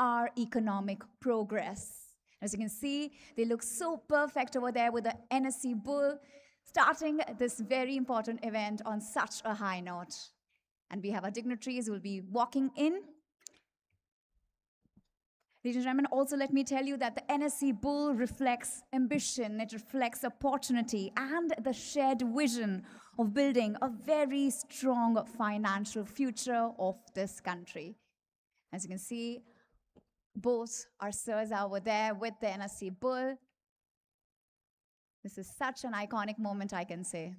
our economic progress. As you can see, they look so perfect over there with the NSE bull, starting this very important event on such a high note. And we have our dignitaries who will be walking in. Ladies and gentlemen, also let me tell you that the NSE bull reflects ambition, it reflects opportunity, and the shared vision of building a very strong financial future of this country. As you can see, both our sirs are over there with the NSE bull. This is such an iconic moment, I can say.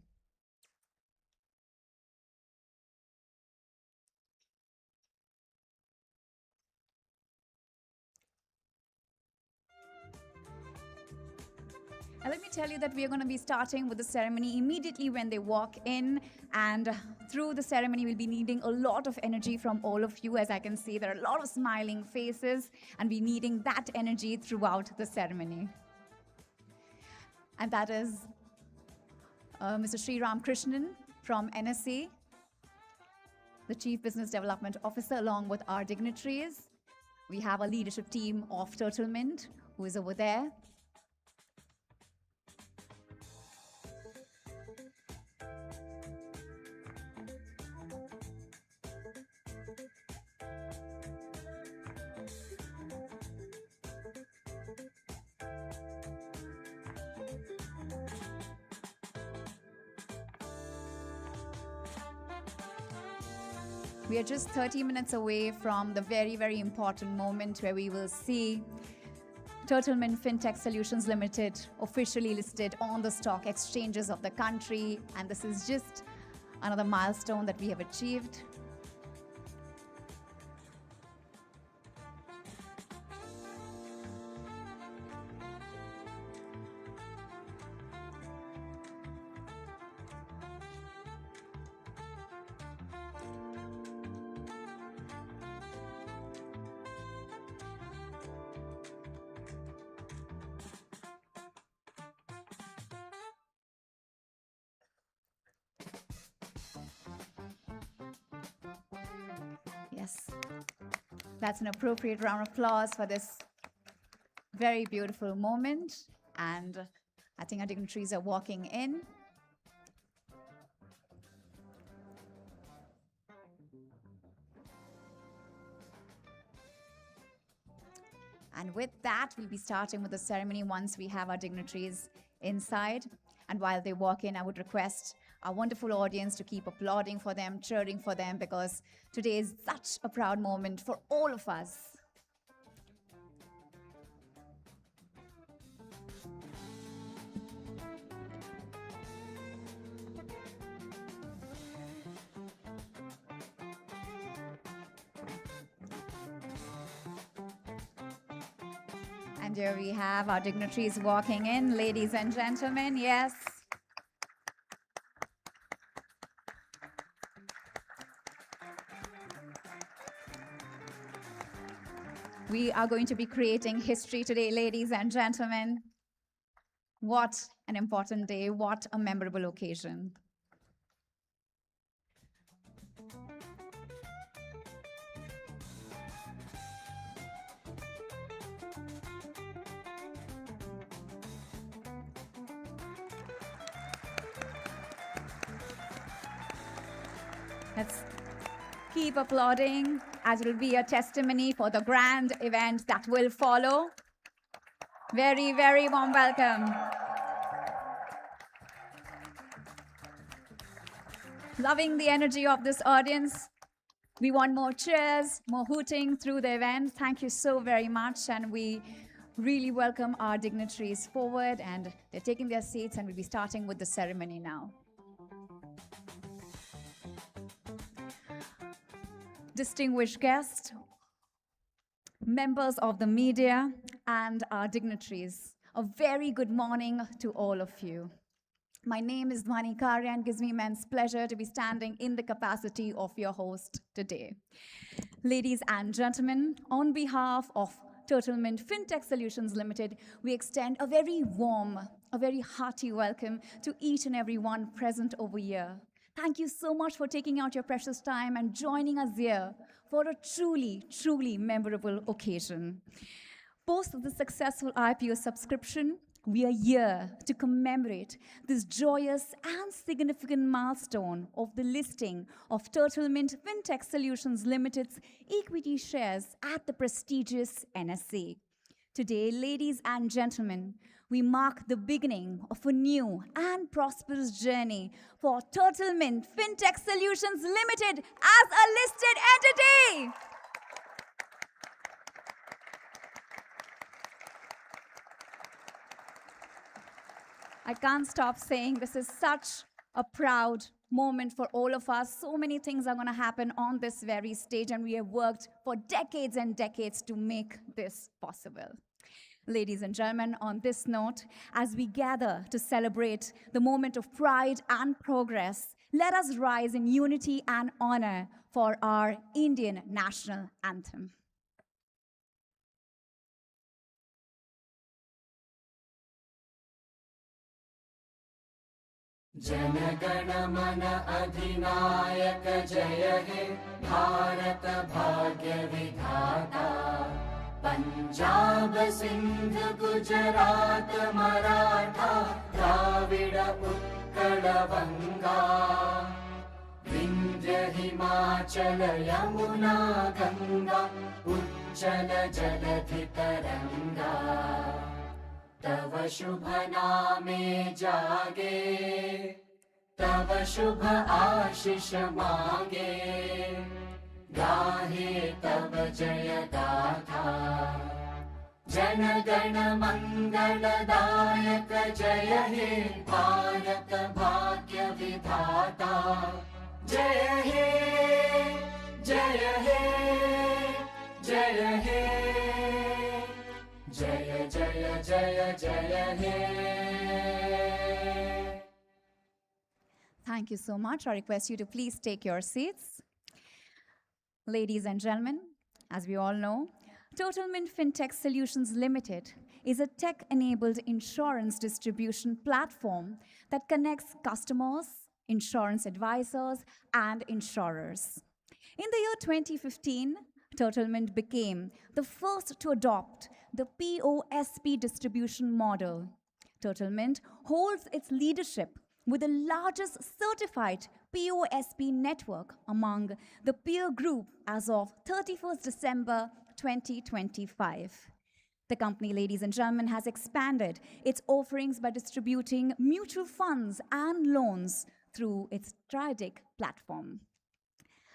And let me tell you that we are going to be starting with the ceremony immediately when they walk in. And through the ceremony, we'll be needing a lot of energy from all of you. As I can see, there are a lot of smiling faces, and we're needing that energy throughout the ceremony. And that is Mr. Sri Ram Krishnan from NSE, the Chief Business Development Officer, along with our dignitaries. We have a leadership team of Turtlemint, who is over there. We are just 30 minutes away from the very, very important moment where we will see Turtlemint Fintech Solutions Limited officially listed on the stock exchanges of the country. And this is just another milestone that we have achieved. Yes, that's an appropriate round of applause for this very beautiful moment. And I think our dignitaries are walking in. And with that, we'll be starting with the ceremony once we have our dignitaries inside. And while they walk in, I would request our wonderful audience to keep applauding for them, cheering for them, because today is such a proud moment for all of us. And here we have our dignitaries walking in, ladies and gentlemen, yes. We are going to be creating history today, ladies and gentlemen. What an important day, what a memorable occasion. Let's keep applauding, as it will be a testimony for the grand event that will follow. Very, very warm welcome. Loving the energy of this audience. We want more cheers, more hooting through the event. Thank you so very much. And we really welcome our dignitaries forward, and they're taking their seats, and we'll be starting with the ceremony now. Distinguished guests, members of the media, and our dignitaries, a very good morning to all of you. My name is Dhwani Karya, and it gives me immense pleasure to be standing in the capacity of your host today. Ladies and gentlemen, on behalf of Turtlemint Fintech Solutions Limited, we extend a very warm, a very hearty welcome to each and every one present over here. Thank you so much for taking out your precious time and joining us here for a truly, truly memorable occasion. Post the successful IPO subscription, we are here to commemorate this joyous and significant milestone of the listing of Turtlemint Fintech Solutions Limited's equity shares at the prestigious NSE. Today, ladies and gentlemen, we mark the beginning of a new and prosperous journey for Turtlemint Fintech Solutions Limited as a listed entity. I can't stop saying this is such a proud moment for all of us. So many things are going to happen on this very stage, and we have worked for decades and decades to make this possible. Ladies and gentlemen, on this note, as we gather to celebrate the moment of pride and progress, let us rise in unity and honor for our Indian national anthem. Jana Gana मन अधिनायक जय हे भारत भाग्य विधाता पंजाब सिंध गुजरात मराठा द्राविड उत्कल बंगा विंध्य हिमाचल यमुना गंगा उच्चल जलधि तरंगा तव शुभ नामे जागे तव शुभ आशीष मांगे गाहे तव जय गाथा जन गण मंगलदायक जय हे भारत भाग्य विधाता जय हे जय हे जय हे जय जय जय जय हे. Thank you so much. I request you to please take your seats. Ladies and gentlemen, as we all know, Turtlemint Fintech Solutions Limited is a tech-enabled insurance distribution platform that connects customers, insurance advisors, and insurers. In the year 2015, Turtlemint became the first to adopt the POSP distribution model. Turtlemint holds its leadership with the largest certified POSP network among the peer group as of 31st December 2025. The company, ladies and gentlemen, has expanded its offerings by distributing mutual funds and loans through its Triadic platform.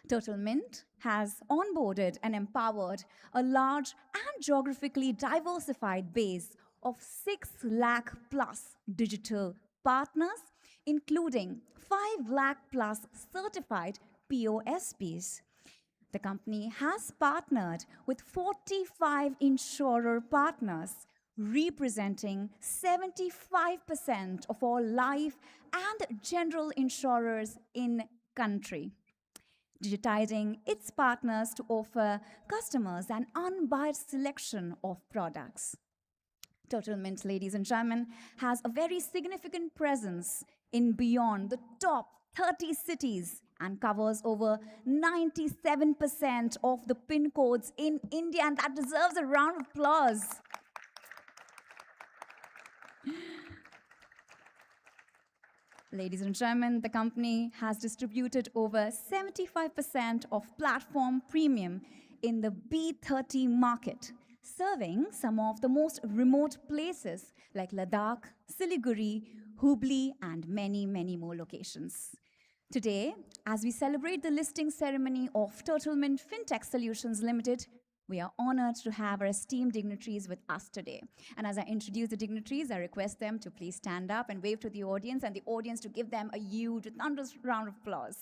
Turtlemint has onboarded and empowered a large and geographically diversified base of 6 lakh plus digital partners, including 5 lakh plus certified POSPs. The company has partnered with 45 insurer partners, representing 75% of all life and general insurers in country, digitizing its partners to offer customers an unbiased selection of products. Turtlemint, ladies and gentlemen, has a very significant presence in beyond the top 30 cities and covers over 97% of the PIN codes in India, and that deserves a round of applause. Ladies and gentlemen, the company has distributed over 75% of platform premium in the B30 market, serving some of the most remote places like Ladakh, Siliguri, Hubli, and many, many more locations. Today, as we celebrate the listing ceremony of Turtlemint Fintech Solutions Limited, we are honored to have our esteemed dignitaries with us today. And as I introduce the dignitaries, I request them to please stand up and wave to the audience, and the audience to give them a huge, thunderous round of applause.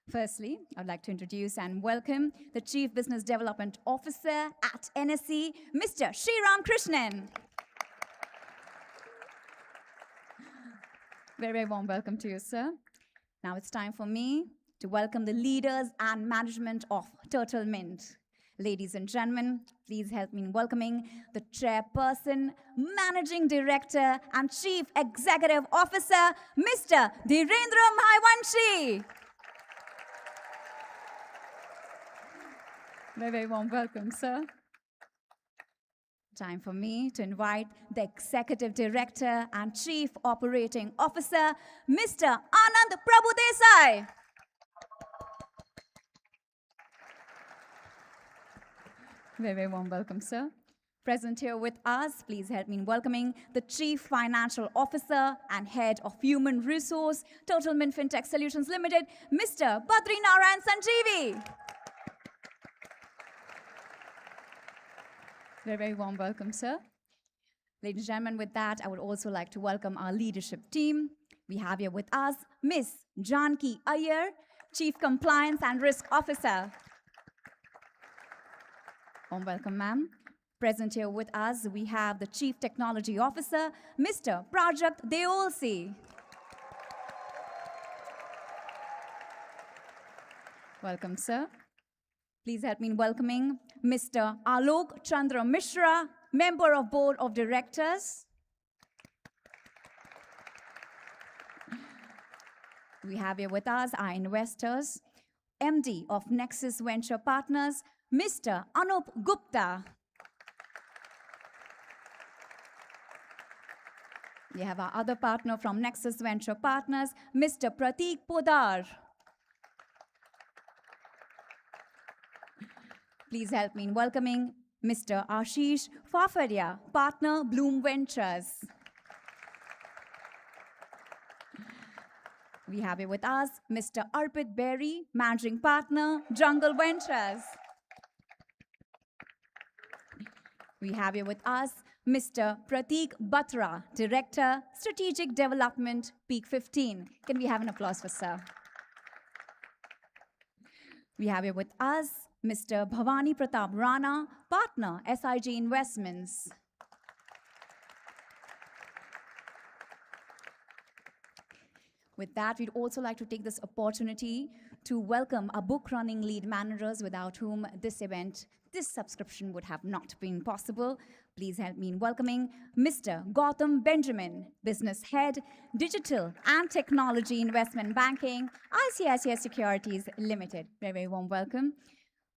Firstly, I'd like to introduce and welcome the Chief Business Development Officer at NSE, Mr. Sriram Krishnan. Very, very warm welcome to you, sir. Now it's time for me to welcome the leaders and management of Turtlemint. Ladies and gentlemen, please help me in welcoming the Chairperson, Managing Director, and Chief Executive Officer, Mr. Dhirendra Mahaivanshi. Very, very warm welcome, sir. Time for me to invite the Executive Director and Chief Operating Officer, Mr. Anand Prabhudesai. Very, very warm welcome, sir. Present here with us, please help me in welcoming the Chief Financial Officer and Head of Human Resource, Turtlemint Fintech Solutions Limited, Mr. Badrinaran Sanjeevi. Very, very warm welcome, sir. Ladies and gentlemen, with that, I would also like to welcome our leadership team. We have here with us Ms. Janki Iyer, Chief Compliance and Risk Officer. Warm welcome, ma'am. Present here with us, we have the Chief Technology Officer, Mr. Prajakth Deolsi. Welcome, sir. Please help me in welcoming Mr. Alok Chandra Mishra, Member of Board of Directors. We have here with us our investors, MD of Nexus Venture Partners, Mr. Anup Gupta. We have our other partner from Nexus Venture Partners, Mr. Prateek Podar. Please help me in welcoming Mr. Ashish Fafaria, Partner, Bloom Ventures. We have here with us Mr. Arpit Berry, Managing Partner, Jungle Ventures. We have here with us Mr. Prateek Batra, Director, Strategic Development, Peak 15. Can we have an applause for sir? We have here with us Mr. Bhavani Pratap Rana, Partner, SIG Investments. With that, we'd also like to take this opportunity to welcome our book running lead managers without whom this event, this subscription would have not been possible. Please help me in welcoming Mr. Gautam Benjamin, Business Head, Digital and Technology Investment Banking, ICICI Securities Limited. Very, very warm welcome.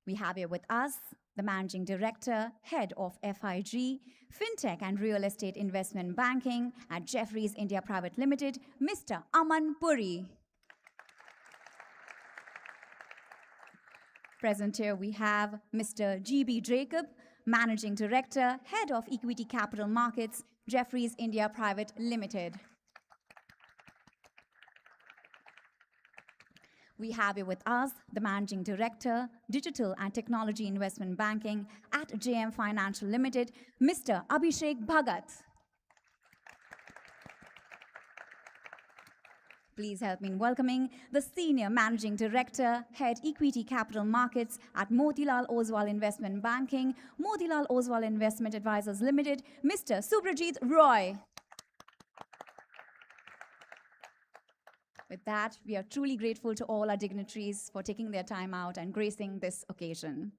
We have here with us the Managing Director, Head of FIG, Fintech and Real Estate Investment Banking at Jefferies India Private Limited, Mr. Aman Puri. Present here we have Mr. G.B. Jacob, Managing Director, Head of Equity Capital Markets, Jefferies India Private Limited. We have here with us the Managing Director, Digital and Technology Investment Banking at JM Financial Limited, Mr. Abhishek Bhagat. Please help me in welcoming the Senior Managing Director, Head Equity Capital Markets at Motilal Oswal Investment Banking, Motilal Oswal Investment Advisors Limited, Mr. Subrajit Roy. With that, we are truly grateful to all our dignitaries for taking their time out and gracing this occasion.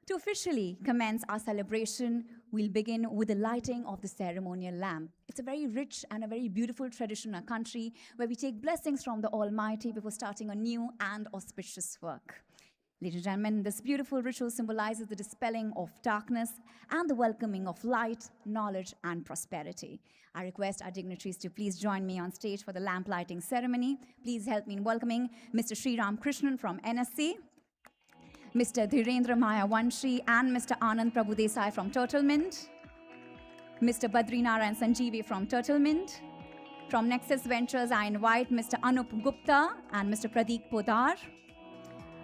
To officially commence our celebration, we'll begin with the lighting of the ceremonial lamp. It's a very rich and a very beautiful tradition in our country where we take blessings from the Almighty before starting a new and auspicious work. Ladies and gentlemen, this beautiful ritual symbolizes the dispelling of darkness and the welcoming of light, knowledge, and prosperity. I request our dignitaries to please join me on stage for the lamp lighting ceremony. Please help me in welcoming Mr. Sri Ram Krishnan from NSC, Mr. Dhirendra Mayavanshi and Mr. Anand Prabhudesai from Turtlemint, Mr. Badrinaran Sanjeevi from Turtlemint. From Nexus Ventures, I invite Mr. Anup Gupta and Mr. Prateek Podar.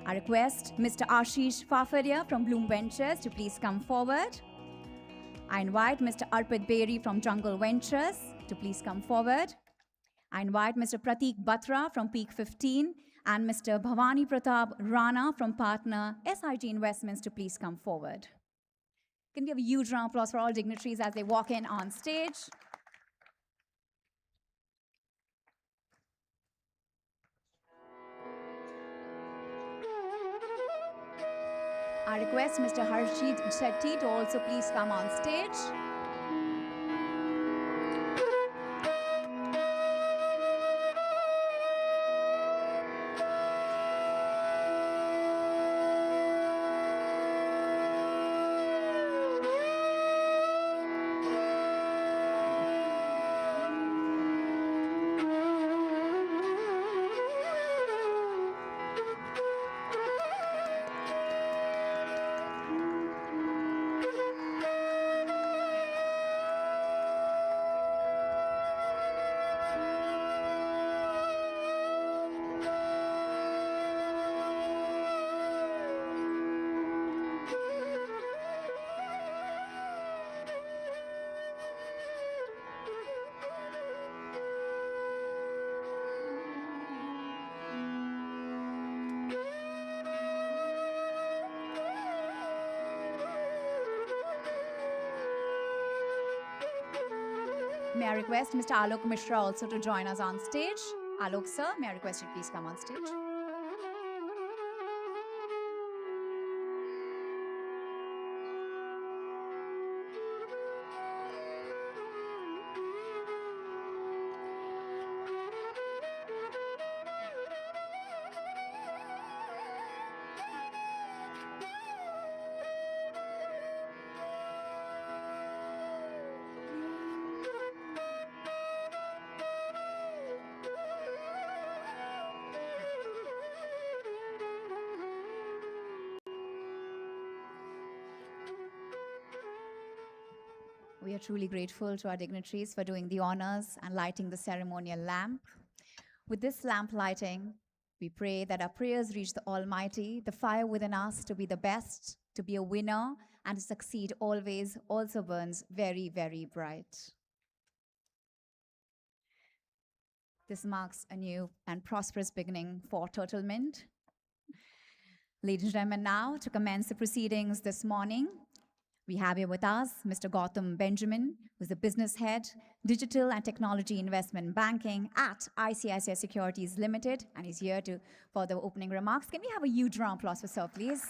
I request Mr. Ashish Fafaria from Bloom Ventures to please come forward. I invite Mr. Arpit Berry from Jungle Ventures to please come forward. I invite Mr. Prateek Batra from Peak 15 and Mr. Bhavani Pratap Rana from Partner SIG Investments to please come forward. Can we have a huge round of applause for all dignitaries as they walk in on stage? I request Mr. Harshit Shetty to also please come on stage. May I request Mr. Alok Mishra also to join us on stage? Alok sir, may I request you please come on stage? We are truly grateful to our dignitaries for doing the honors and lighting the ceremonial lamp. With this lamp lighting, we pray that our prayers reach the Almighty, the fire within us to be the best, to be a winner, and to succeed always also burns very, very bright. This marks a new and prosperous beginning for Turtlemint. Ladies and gentlemen, now to commence the proceedings this morning, we have here with us Mr. Gautam Benjamin, who's the business head, digital and technology investment banking at ICICI Securities Limited, and he's here for the opening remarks. Can we have a huge round of applause for sir, please?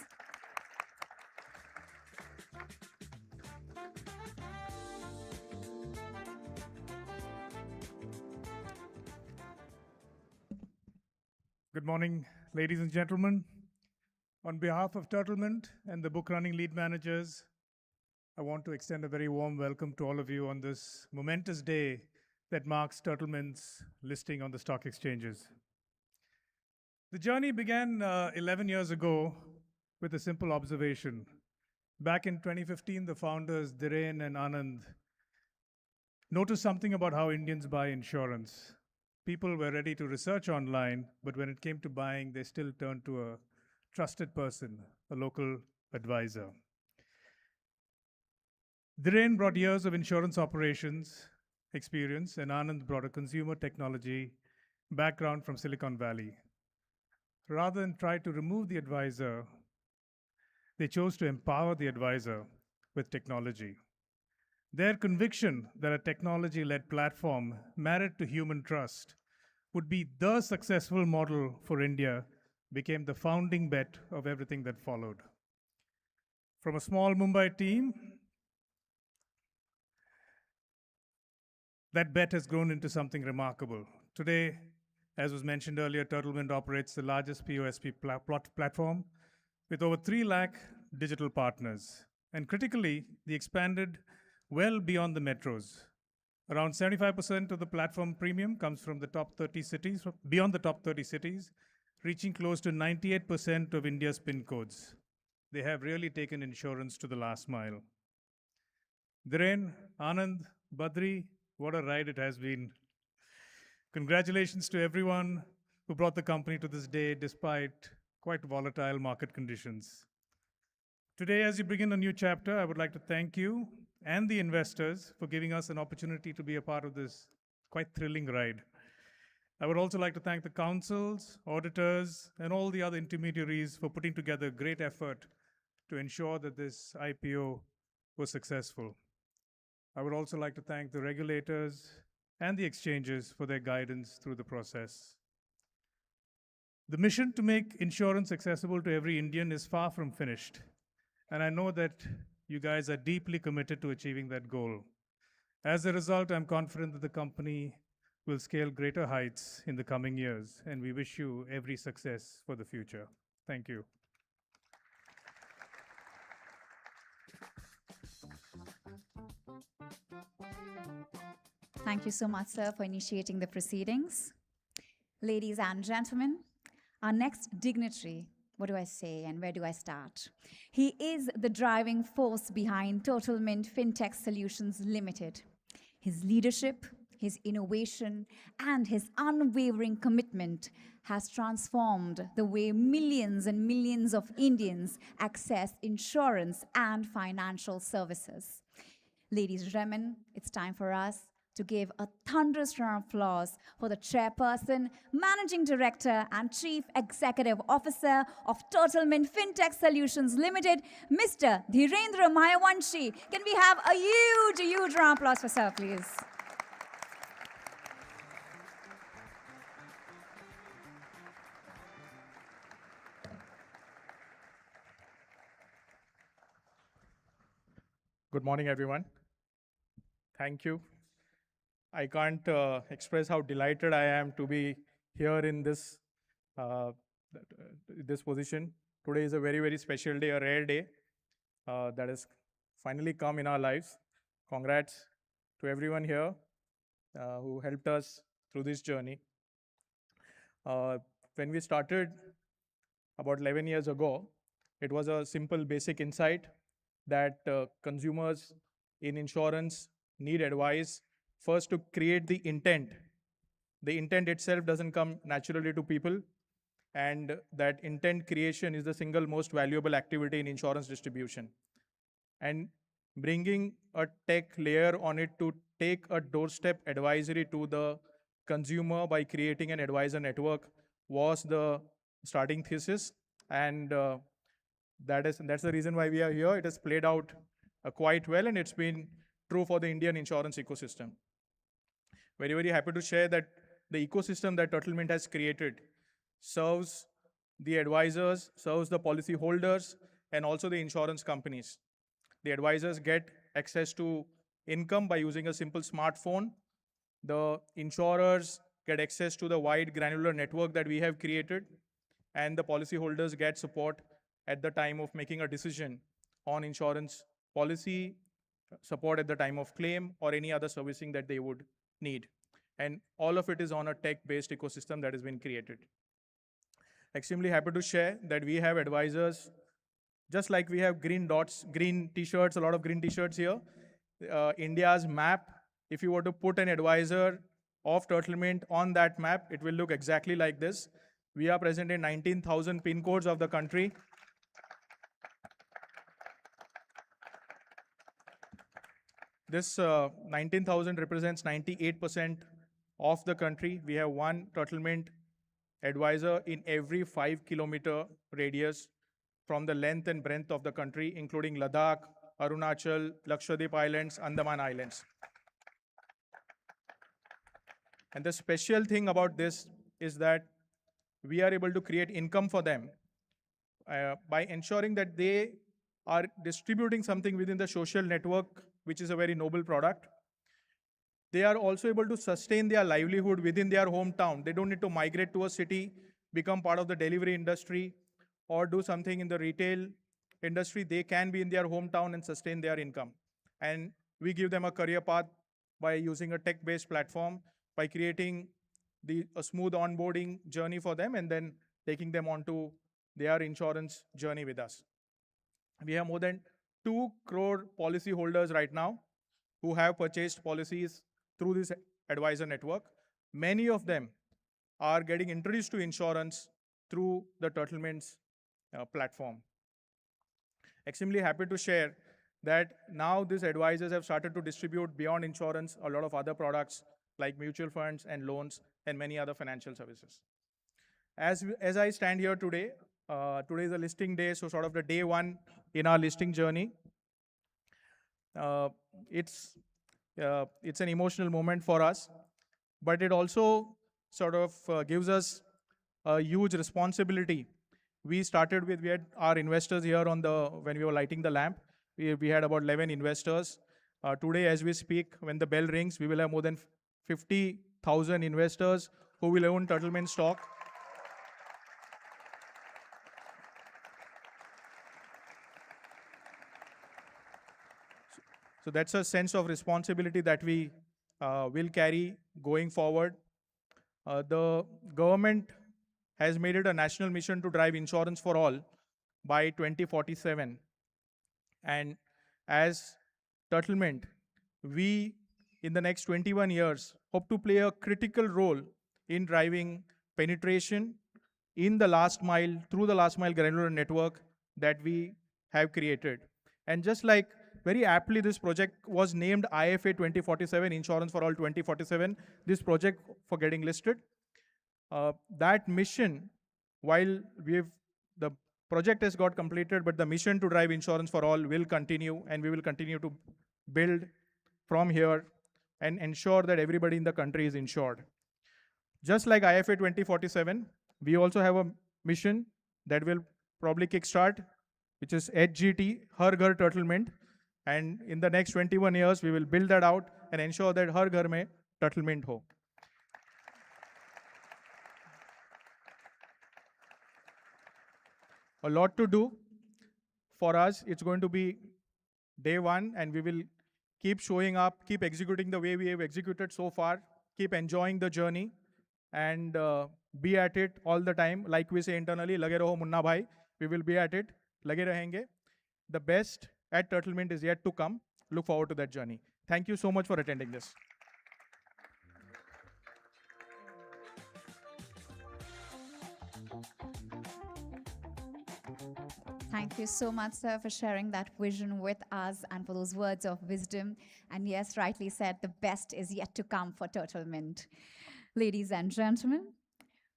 Good morning, ladies and gentlemen. On behalf of Turtlemint and the book running lead managers, I want to extend a very warm welcome to all of you on this momentous day that marks Turtlemint's listing on the stock exchanges. The journey began 11 years ago with a simple observation. Back in 2015, the founders, Dhiren and Anand, noticed something about how Indians buy insurance. People were ready to research online, but when it came to buying, they still turned to a trusted person, a local advisor. Dhiren brought years of insurance operations experience, and Anand brought a consumer technology background from Silicon Valley. Rather than try to remove the advisor, they chose to empower the advisor with technology. Their conviction that a technology-led platform married to human trust would be the successful model for India became the founding bet of everything that followed. From a small Mumbai team, that bet has grown into something remarkable. Today, as was mentioned earlier, Turtlemint operates the largest POSP platform with over 3 lakh digital partners. And critically, the expanded well beyond the metros. Around 75% of the platform premium comes from the top 30 cities, beyond the top 30 cities, reaching close to 98% of India's PIN codes. They have really taken insurance to the last mile. Dhiren, Anand, Badri, what a ride it has been. Congratulations to everyone who brought the company to this day despite quite volatile market conditions. Today, as you begin a new chapter, I would like to thank you and the investors for giving us an opportunity to be a part of this quite thrilling ride. I would also like to thank the councils, auditors, and all the other intermediaries for putting together great effort to ensure that this IPO was successful. I would also like to thank the regulators and the exchanges for their guidance through the process. The mission to make insurance accessible to every Indian is far from finished, and I know that you guys are deeply committed to achieving that goal. As a result, I'm confident that the company will scale greater heights in the coming years, and we wish you every success for the future. Thank you. Thank you so much, sir, for initiating the proceedings. Ladies and gentlemen, our next dignitary, what do I say and where do I start? He is the driving force behind Turtlemint Fintech Solutions Limited. His leadership, his innovation, and his unwavering commitment has transformed the way millions and millions of Indians access insurance and financial services. Ladies and gentlemen, it's time for us to give a thunderous round of applause for the chairperson, managing director, and chief executive officer of Turtlemint Fintech Solutions Limited, Mr. Dhirendra Mayavanshi. Can we have a huge round of applause for sir, please? Good morning, everyone. Thank you. I can't express how delighted I am to be here in uh, this position. Today is a very, very special day, a rare day that has finally come in our lives. Congrats to everyone here who helped us through this journey. When we started about 11 years ago, it was a simple basic insight that consumers in insurance need advice first to create the intent. The intent itself doesn't come naturally to people, and that intent creation is the single most valuable activity in insurance distribution. And bringing a tech layer on it to take a doorstep advisory to the consumer by creating an advisor network was the starting thesis. And that's the reason why we are here. It has played out quite well, and it's been true for the Indian insurance ecosystem. Very, very happy to share that the ecosystem that Turtlemint has created serves the advisors, serves the policy holders, and also the insurance companies. The advisors get access to income by using a simple smartphone. The insurers get access to the wide granular network that we have created, and the policyholders get support at the time of making a decision on insurance policy, support at the time of claim, or any other servicing that they would need. And all of it is on a tech-based ecosystem that has been created. Extremely happy to share that we have advisors, just like we have green dots, green t-shirts, a lot of green t-shirts here. India's map, if you were to put an advisor of Turtlemint on that map, it will look exactly like this. We are present in 19,000 pin codes of the country. This 19,000 represents 98% of the country. We have one Turtlemint advisor in every 5-kilometer radius from the length and breadth of the country, including Ladakh, Arunachal, Lakshadweep Islands, Andaman Islands. And the special thing about this is that we are able to create income for them by ensuring that they are distributing something within the social network, which is a very noble product. They are also able to sustain their livelihood within their hometown. They don't need to migrate to a city, become part of the delivery industry, or do something in the retail industry. They can be in their hometown and sustain their income. And we give them a career path by using a tech-based platform, by creating a smooth onboarding journey for them, and then taking them onto their insurance journey with us. We have more than 2 crore policy holders right now who have purchased policies through this advisor network. Many of them are getting introduced to insurance through the Turtlemint's platform. Extremely happy to share that now these advisors have started to distribute beyond insurance a lot of other products like mutual funds and loans and many other financial services. As I stand here today, today is a listing day, so sort of the day one in our listing journey. It's an emotional moment for us, but it also sort of gives us a huge responsibility. We had our investors here when we were lighting the lamp. We had about 11 investors. Today, as we speak, when the bell rings, we will have more than 50,000 investors who will own Turtlemint stock. So that's a sense of responsibility that we will carry going forward. The government has made it a national mission to drive insurance for all by 2047. And as Turtlemint, we, in the next 21 years, hope to play a critical role in driving penetration in the last mile, through the last mile granular network that we have created. And just like very aptly, this project was named IFA 2047, Insurance for All 2047, this project for getting listed. That mission, while the project has got completed, but the mission to drive insurance for all will continue, and we will continue to build from here and ensure that everybody in the country is insured. Just like IFA 2047, we also have a mission that will probably kickstart, which is HGT, Har Ghar Turtlemint. And in the next 21 years, we will build that out and ensure that har ghar mein Turtlemint ho. A lot to do. For us, it's going to be day one, and we will keep showing up, keep executing the way we have executed so far, keep enjoying the journey, and be at it all the time. Like we say internally, lage raho munna bhai. We will be at it. Lage rahenge. The best at Turtlemint is yet to come. Look forward to that journey. Thank you so much for attending this. Thank you so much, sir, for sharing that vision with us and for those words of wisdom. And yes, rightly said, the best is yet to come for Turtlemint. Ladies and gentlemen,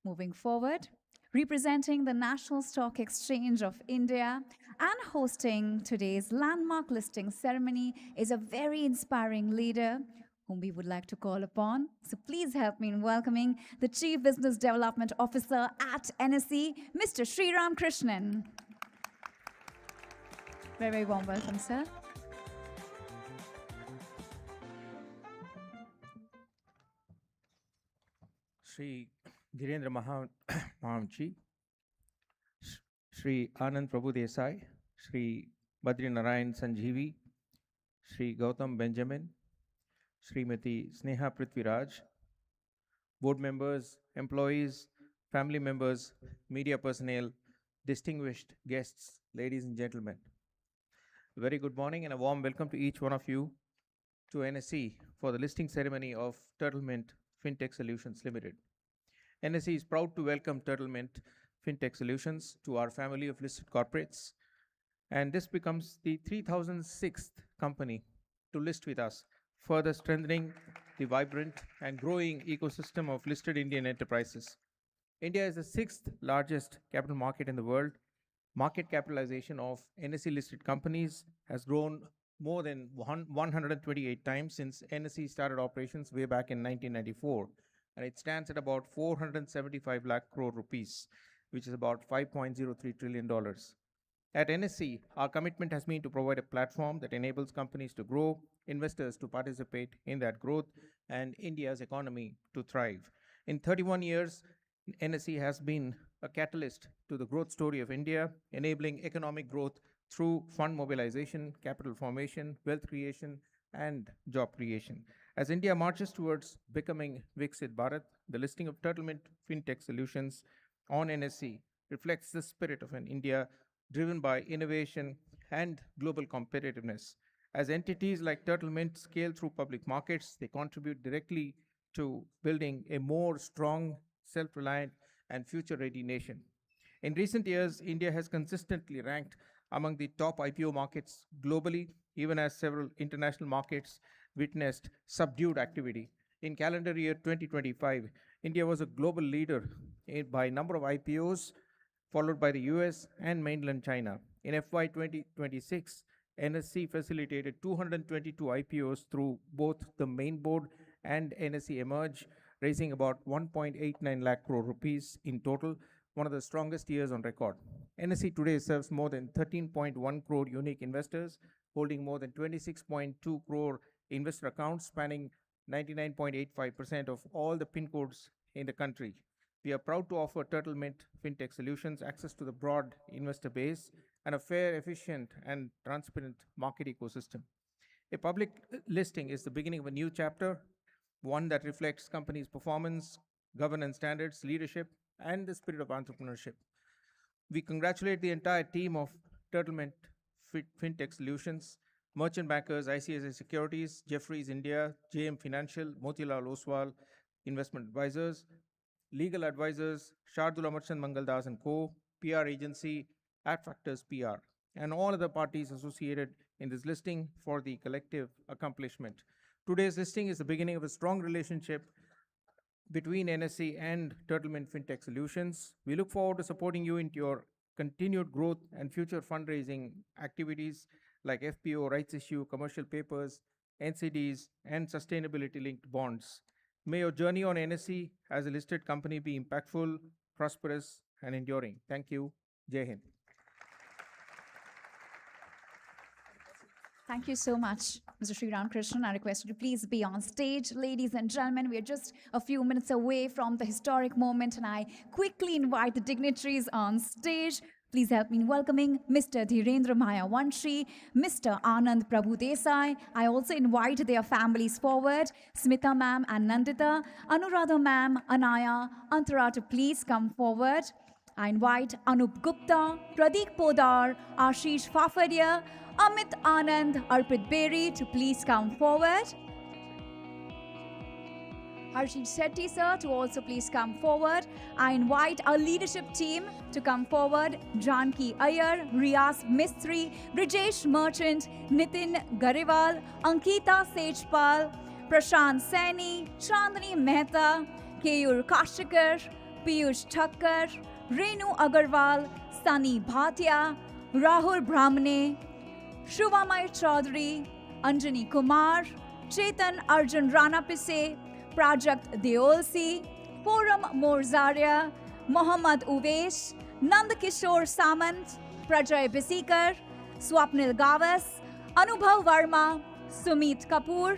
moving forward, representing the National Stock Exchange of India and hosting today's landmark listing ceremony is a very inspiring leader whom we would like to call upon. So please help me in welcoming the Chief Business Development Officer at NSE, Mr. Sriram Krishnan. Very, very warm welcome, sir. Shri Dhirendra Mahamji, Shri Anand Prabhu Desai, Shri Badri Narayan Sanjeevi, Shri Gautam Benjamin, Srimati Sneha Prithviraj, board members, employees, family members, media personnel, distinguished guests, ladies and gentlemen. A very good morning and a warm welcome to each one of you to NSE for the listing ceremony of Turtlemint Fintech Solutions Limited. NSE is proud to welcome Turtlemint Fintech Solutions to our family of listed corporates, and this becomes the 3006th company to list with us, further strengthening the vibrant and growing ecosystem of listed Indian enterprises. India is the 6th largest capital market in the world. Market capitalization of NSE listed companies has grown more than 128 times since NSE started operations way back in 1994, and it stands at about 475 lakh crore rupees, which is about $5.03 trillion. At NSE, our commitment has been to provide a platform that enables companies to grow, investors to participate in that growth, and India's economy to thrive. In 31 years, NSE has been a catalyst to the growth story of India, enabling economic growth through fund mobilization, capital formation, wealth creation, and job creation. As India marches towards becoming Viksit Bharat, the listing of Turtlemint Fintech Solutions on NSE reflects the spirit of an India driven by innovation and global competitiveness. As entities like Turtlemint scale through public markets, they contribute directly to building a more strong, self-reliant, and future-ready nation. In recent years, India has consistently ranked among the top IPO markets globally, even as several international markets witnessed subdued activity. In calendar year 2025, India was a global leader by number of IPOs, followed by the US and mainland China. In FY 2026, NSE facilitated 222 IPOs through both the main board and NSE Emerge, raising about 1.89 lakh crore rupees in total, one of the strongest years on record. NSE today serves more than 13.1 crore unique investors, holding more than 26.2 crore investor accounts spanning 99.85% of all the PIN codes in the country. We are proud to offer Turtlemint Fintech Solutions access to the broad investor base and a fair, efficient, and transparent market ecosystem. A public listing is the beginning of a new chapter, one that reflects companies' performance, governance standards, leadership, and the spirit of entrepreneurship. We congratulate the entire team of Turtlemint Fintech Solutions, merchant bankers, ICICI Securities, Jefferies India, JM Financial, Motilal Oswal Investment Advisors, legal advisors, Shardula Merchant Mangaldas and Co., PR agency, Adfactors PR, and all other parties associated in this listing for the collective accomplishment. Today's listing is the beginning of a strong relationship between NSE and Turtlemint Fintech Solutions. We look forward to supporting you into your continued growth and future fundraising activities like FPO, rights issue, commercial papers, NCDs, and sustainability-linked bonds. May your journey on NSE as a listed company be impactful, prosperous, and enduring. Thank you. Jai Hind. Thank you so much, Mr. Sri Ramakrishnan. I request you to please be on stage. Ladies and gentlemen, we are just a few minutes away from the historic moment, and I quickly invite the dignitaries on stage. Please help me in welcoming Mr. Dhirendra Mayavanshi, Mr. Anand Prabhu Desai. I also invite their families forward, Smita ma'am and Nandita, Anuradha ma'am, Anaya, Antara to please come forward. I invite Anup Gupta, Pradeep Podar, Ashish Fafadia, Amit Anand, Arpit Berry to please come forward. Harshit Shetty sir to also please come forward. I invite our leadership team to come forward. Janki Iyer, Rias Mistry, Brijesh Merchant, Nitin Gariwal, Ankita Sejpal, Prashant Saini, Chandani Mehta, Keyur Kashikar, Piyush Thakkar, Renu Agarwal, Sunny Bhatia, Rahul Brahmane, Shubhamay Chaudhary, Anjani Kumar, Chetan Arjun Ranapise, Prajakta Deolsi, Forum Morzaria, Mohammad Uvesh, Nandakishore Samant, Prajay Bisikar, Swapnil Gawas, Anubhav Varma, Sumit Kapoor,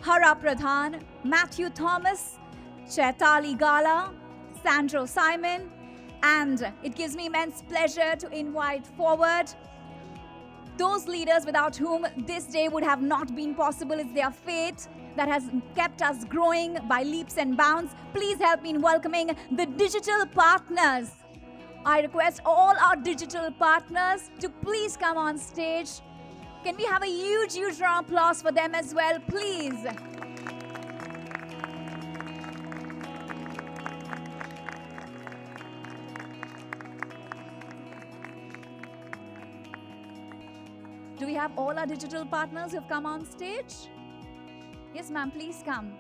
Hara Pradhan, Matthew Thomas, Chaitali Gala, Sandro Simon, and it gives me immense pleasure to invite forward those leaders without whom this day would have not been possible. It's their faith that has kept us growing by leaps and bounds. Please help me in welcoming the digital partners. I request all our digital partners to please come on stage. Can we have a huge round of applause for them as well, please? Do we have all our digital partners who have come on stage? Yes, ma'am, please come.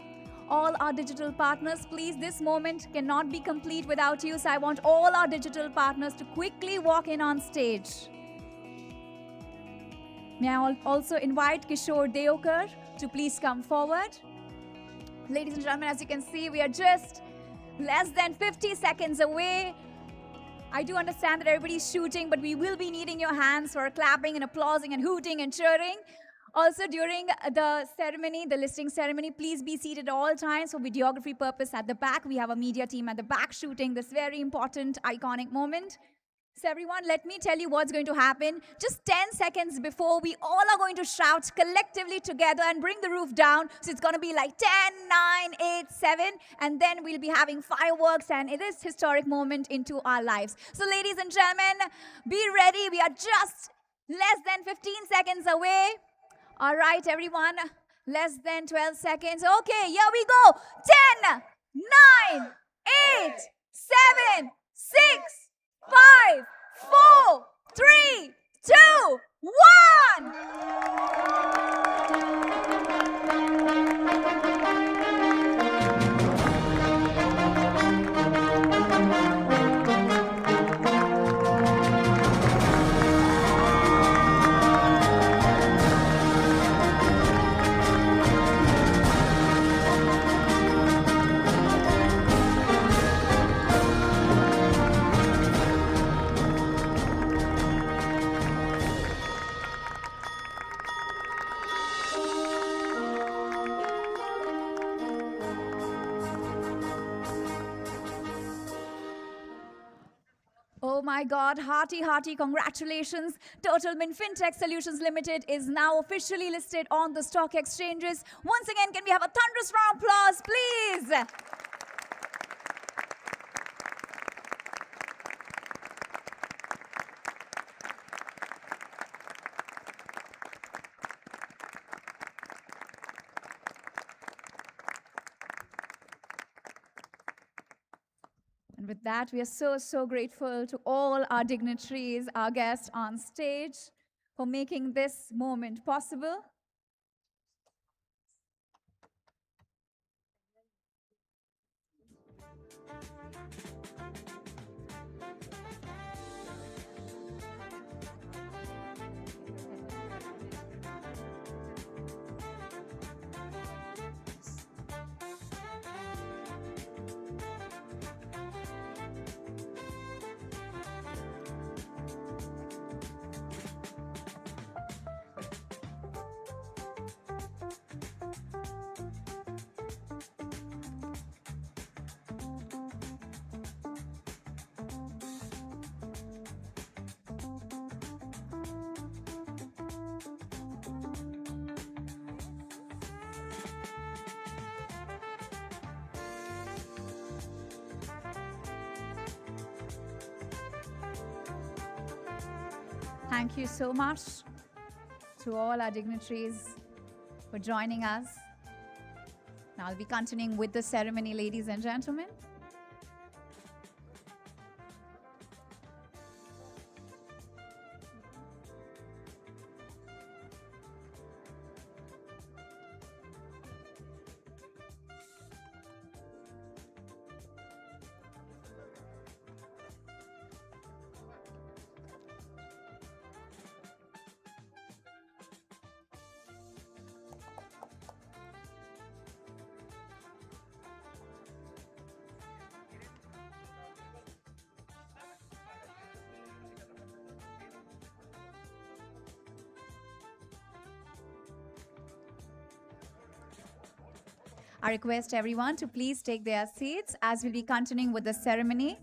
All our digital partners, please, this moment cannot be complete without you, so I want all our digital partners to quickly walk in on stage. May I also invite Kishore Deokar to please come forward. Ladies and gentlemen, as you can see, we are just less than 50 seconds away. I do understand that everybody's shooting, but we will be needing your hands for clapping and applauding and hooting and cheering. Also, during the ceremony, the listing ceremony, please be seated at all times for videography purpose at the back. We have a media team at the back shooting this very important, iconic moment. So everyone, let me tell you what's going to happen. Just 10 seconds before, we all are going to shout collectively together and bring the roof down. So it's going to be like 10, 9, 8, 7. And then we'll be having fireworks and it is historic moment into our lives. So ladies and gentlemen, be ready. We are just less than 15 seconds away. All right, everyone, less than 12 seconds. Okay, here we go. 10, 9, 8, 7, 6, 5, 4, 3, 2, Oh my God, hearty congratulations. Turtlemint Fintech Solutions Limited is now officially listed on the stock exchanges. Once again, can we have a thunderous round of applause, please? And with that, we are so grateful to all our dignitaries, our guests on stage, for making this moment possible. Thank you so much to all our dignitaries for joining us. Now I'll be continuing with the ceremony, ladies and gentlemen. I request everyone to please take their seats as we'll be continuing with the ceremony.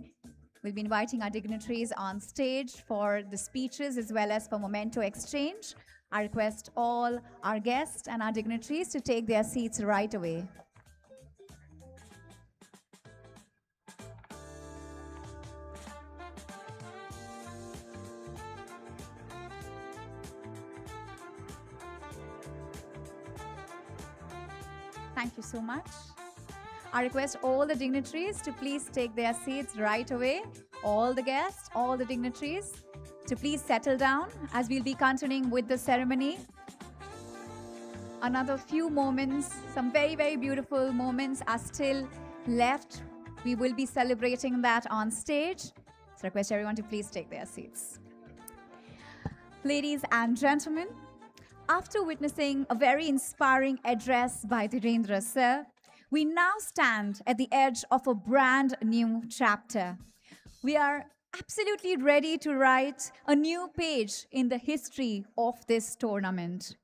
We'll be inviting our dignitaries on stage for the speeches as well as for memento exchange. I request all our guests and our dignitaries to take their seats right away. Thank you so much. I request all the dignitaries to please take their seats right away. All the guests, all the dignitaries to please settle down as we'll be continuing with the ceremony. Another few moments, some very, very beautiful moments are still left. We will be celebrating that on stage. So I request everyone to please take their seats. Ladies and gentlemen, after witnessing a very inspiring address by Dhirendra sir, we now stand at the edge of a brand new chapter. We are absolutely ready to write a new page in the history of this tournament.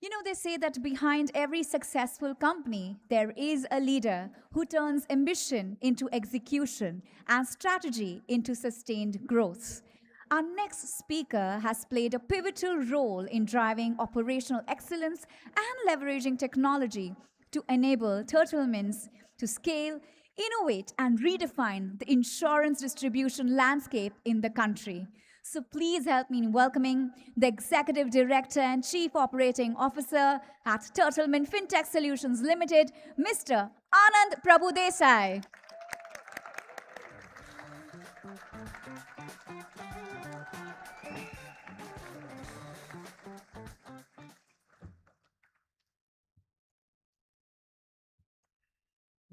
You know, they say that behind every successful company, there is a leader who turns ambition into execution and strategy into sustained growth. Our next speaker has played a pivotal role in driving operational excellence and leveraging technology to enable Turtlemints to scale, innovate, and redefine the insurance distribution landscape in the country. So please help me in welcoming the Executive Director and Chief Operating Officer at Turtlemint Fintech Solutions Limited, Mr. Anand Prabhudesai.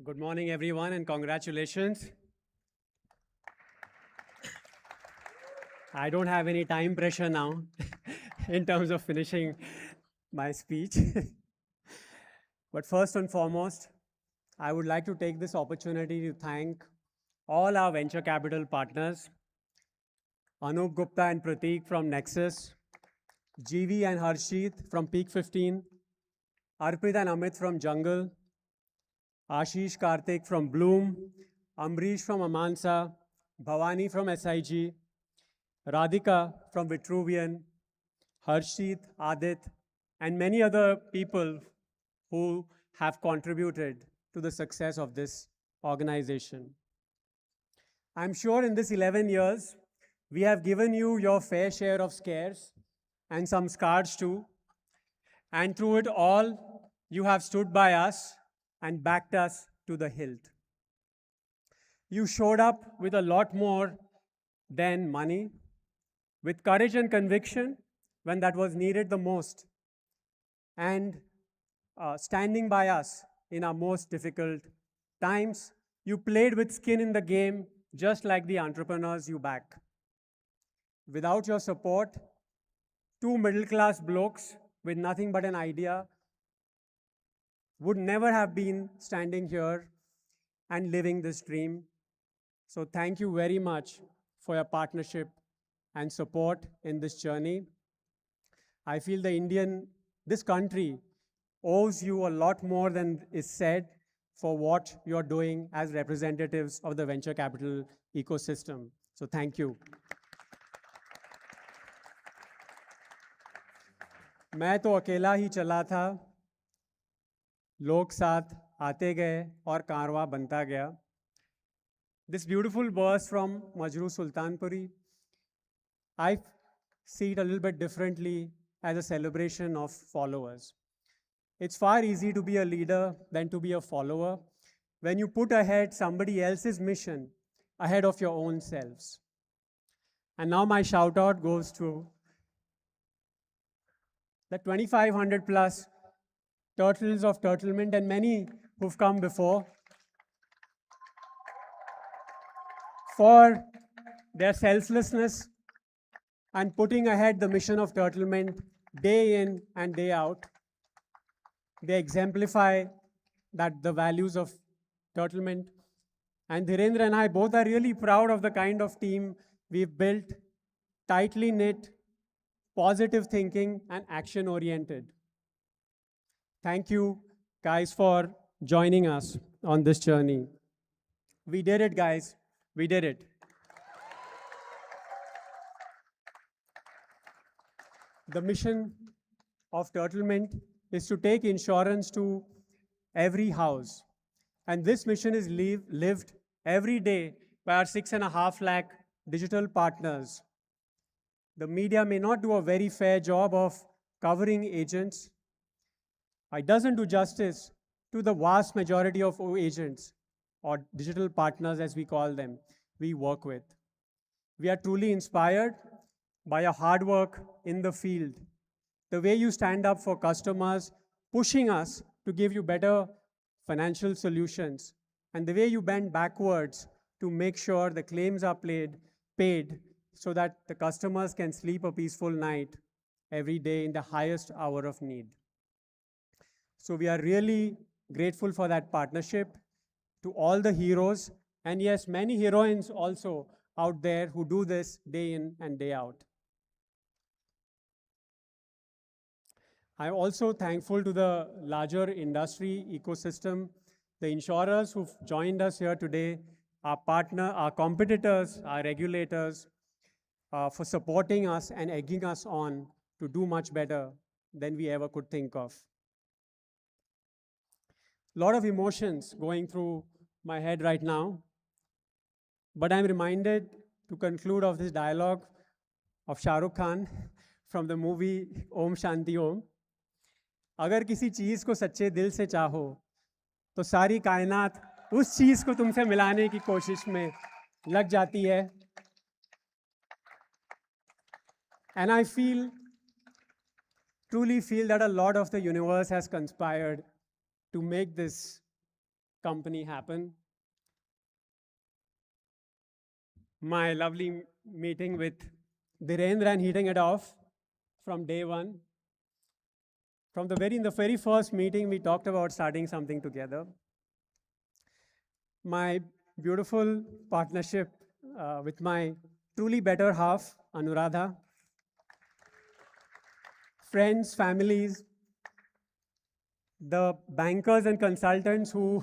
Good morning, everyone, and congratulations. I don't have any time pressure now in terms of finishing my speech. But first and foremost, I would like to take this opportunity to thank all our venture capital partners, Anup Gupta and Prateek from Nexus, GV and Harshit from Peak 15, Arpit and Amit from Jungle, Ashish Karthik from Bloom, Amrish from Amansa, Bhavani from SIG, Radhika from Vitruvian, Harshit, Adit, and many other people who have contributed to the success of this organization. I'm sure in this 11 years, we have given you your fair share of scares and some scars too. And through it all, you have stood by us and backed us to the hilt. You showed up with a lot more than money, with courage and conviction when that was needed the most, and standing by us in our most difficult times. You played with skin in the game, just like the entrepreneurs you back. Without your support, two middle-class blokes with nothing but an idea would never have been standing here and living this dream. So thank you very much for your partnership and support in this journey. I feel this country owes you a lot more than is said for what you're doing as representatives of the venture capital ecosystem. So thank you. मैं तो अकेला ही चला था, लोग साथ आते गए और कारवां बनता गया. This beautiful verse from Majroo Sultanpuri. I see it a little bit differently as a celebration of followers. It's far easier to be a leader than to be a follower when you put ahead somebody else's mission ahead of your own selves. And now my shout out goes to the 2,500 plus turtles of Turtlemint and many who've come before for their selflessness and putting ahead the mission of Turtlemint day in and day out. They exemplify that the values of Turtlemint. And Dhirendra and I both are really proud of the kind of team we've built, tightly knit, positive thinking, and action oriented. Thank you, guys, for joining us on this journey. We did it, guys. We did it. The mission of Turtlemint is to take insurance to every house. And this mission is lived every day by our 6.5 lakh digital partners. The media may not do a very fair job of covering agents. It doesn't do justice to the vast majority of agents or digital partners, as we call them, we work with. We are truly inspired by your hard work in the field, the way you stand up for customers, pushing us to give you better financial solutions, and the way you bend backwards to make sure the claims are paid so that the customers can sleep a peaceful night every day in the highest hour of need. So we are really grateful for that partnership, to all the heroes, and yes, many heroines also out there who do this day in and day out. I'm also thankful to the larger industry ecosystem, the insurers who've joined us here today, our partner, our competitors, our regulators, for supporting us and egging us on to do much better than we ever could think of. A lot of emotions going through my head right now, but I'm reminded to conclude of this dialogue of Shah Rukh Khan from the movie Om Shanti Om. अगर किसी चीज़ को सच्चे दिल से चाहो तो सारी कायनात उस चीज़ को तुमसे मिलाने की कोशिश में लग जाती है. And I truly feel that a lot of the universe has conspired to make this company happen. My lovely meeting with Dhirendra and hitting it off from day one. In the very first meeting, we talked about starting something together. My beautiful partnership with my truly better half, Anuradha. Friends, families, the bankers and consultants who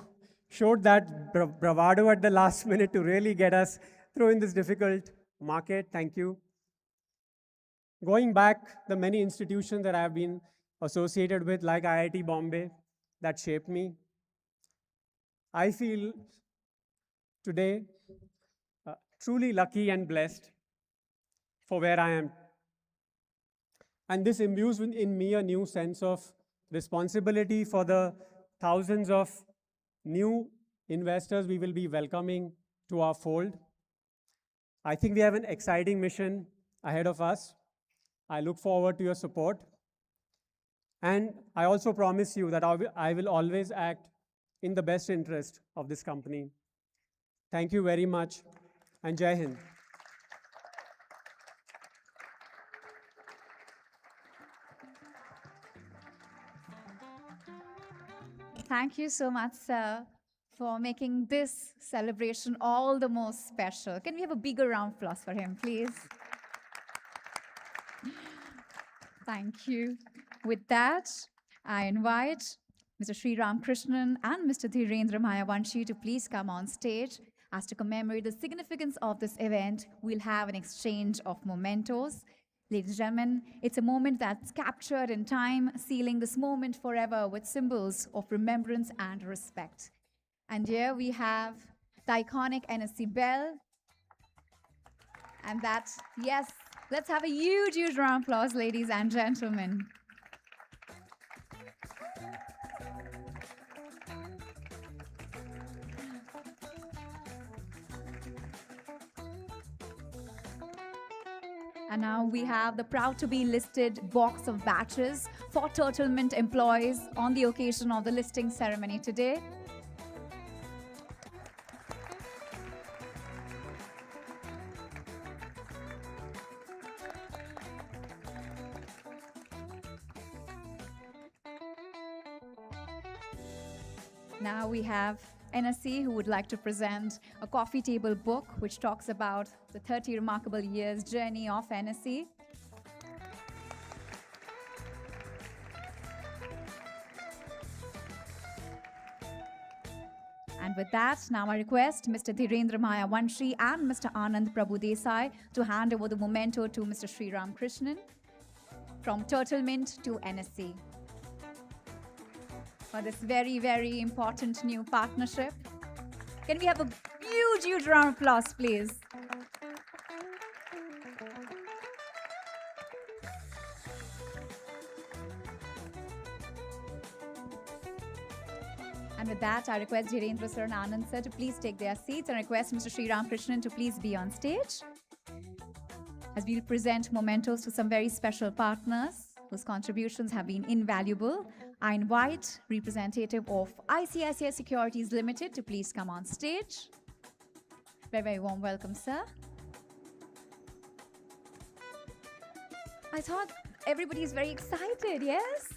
showed that bravado at the last minute to really get us through in this difficult market. Thank you. Going back, the many institutions that I have been associated with, like IIT Bombay, that shaped me. I feel today truly lucky and blessed for where I am. And this imbues in me a new sense of responsibility for the thousands of new investors we will be welcoming to our fold. I think we have an exciting mission ahead of us. I look forward to your support. And I also promise you that I will always act in the best interest of this company. Thank you very much, and Jai Hind. Thank you so much, sir, for making this celebration all the more special. Can we have a bigger round of applause for him, please? Thank you. With that, I invite Mr. Sri Ramakrishnan and Mr. Dhirendra Mayavanshi to please come on stage. As to commemorate the significance of this event, we'll have an exchange of mementos. Ladies and gentlemen, it's a moment that's captured in time, sealing this moment forever with symbols of remembrance and respect. And here we have the iconic NSC bell. And that, yes, Let's have a huge, huge round of applause, ladies and gentlemen. And now we have the proud to be listed box of batches for Turtlemint employees on the occasion of the listing ceremony today. Now we have NSC who would like to present a coffee table book which talks about the 30 remarkable years journey of NSC. And with that, now I request Mr. Dhirendra Maya Vanshi and Mr. Anand Prabhu Desai to hand over the memento to Mr. Sri Ram Krishnan from Turtlemint to NSC for this very, very important new partnership. Can we have a huge, huge round of applause, please? And with that, I request Dhirendra sir and Anand sir to please take their seats and request Mr. Sri Ram Krishnan to please be on stage as we'll present mementos to some very special partners whose contributions have been invaluable. I invite representative of ICICI Securities Limited to please come on stage. Very, very warm welcome, sir. I thought everybody is very excited, yes?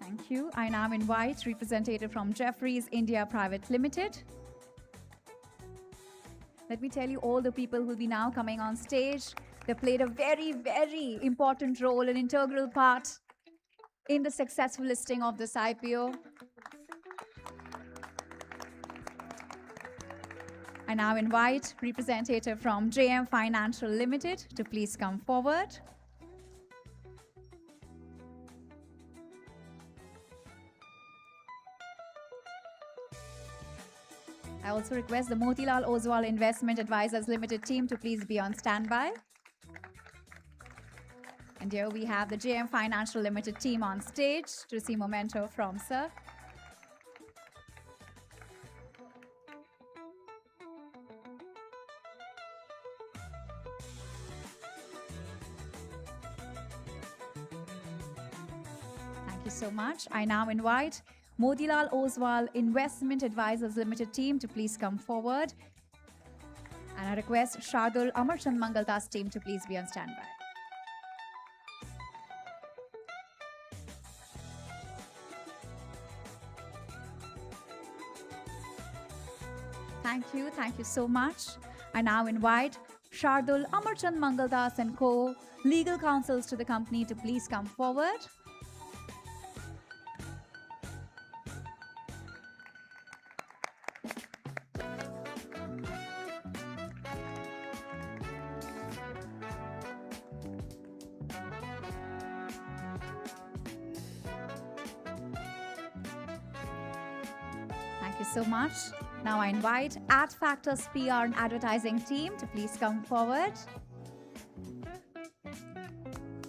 Thank you. I now invite representative from Jefferies India Private Limited. Let me tell you all the people who will be now coming on stage. They played a very, very important role, an integral part in the successful listing of this IPO. I now invite representative from JM Financial Limited to please come forward. I also request the Motilal Oswal Investment Advisors Limited team to please be on standby. And here we have the JM Financial Limited team on stage to receive memento from sir. Thank you so much. I now invite Motilal Oswal Investment Advisors Limited team to please come forward. And I request Shardul Amarchand Mangaldas team to please be on standby. Thank you so much. I now invite Shardul Amarchand Mangaldas and Co. legal counsels to the company to please come forward. Thank you so much. Now I invite Ad Factors PR and Advertising team to please come forward.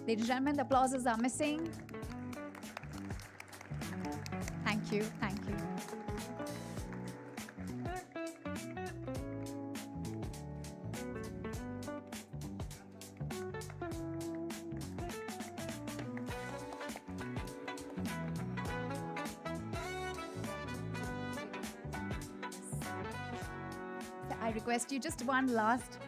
Ladies and gentlemen, the applauses are missing. Thank you, thank you. I request you just one last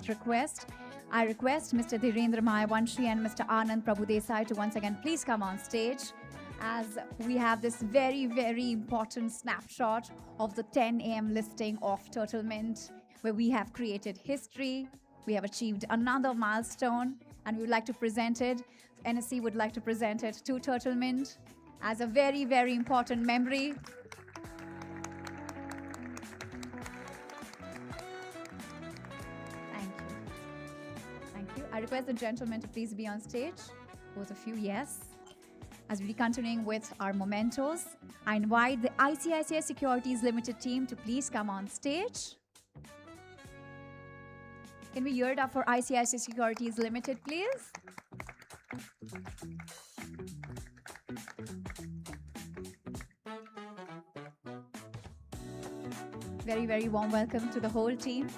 request. I request Mr. Dhirendra Maya Vanshi and Mr. Anand Prabhu Desai to once again please come on stage as we have this very, very important snapshot of the 10 a.m. listing of Turtlemint, where we have created history, we have achieved another milestone, and we would like to present it, NSC would like to present it to Turtlemint as a very, very important memory. I request the gentleman to please be on stage. Both of you, yes. As we'll be continuing with our mementos, I invite the ICICI Securities Limited team to please come on stage. Can we hear it up for ICICI Securities Limited, please? Very, very warm welcome to the whole team.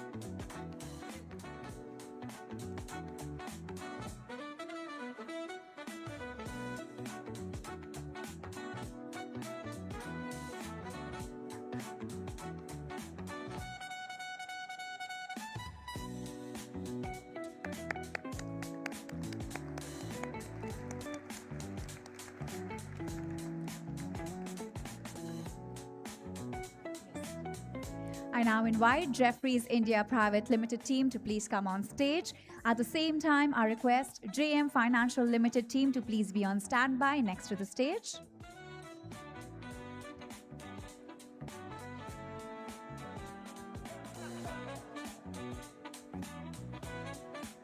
I now invite Jefferies India Private Limited team to please come on stage. At the same time, I request JM Financial Limited team to please be on standby next to the stage.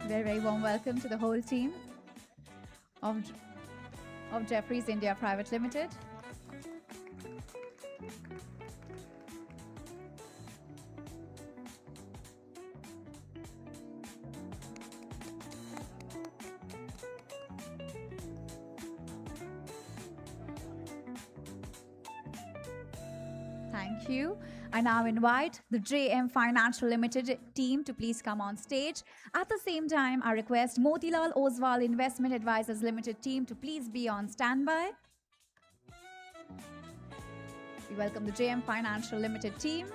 Very, very warm welcome to the whole team of Jefferies India Private Limited. Thank you. I now invite the JM Financial Limited team to please come on stage. At the same time, I request Motilal Oswal Investment Advisors Limited team to please be on standby. We welcome the JM Financial Limited team.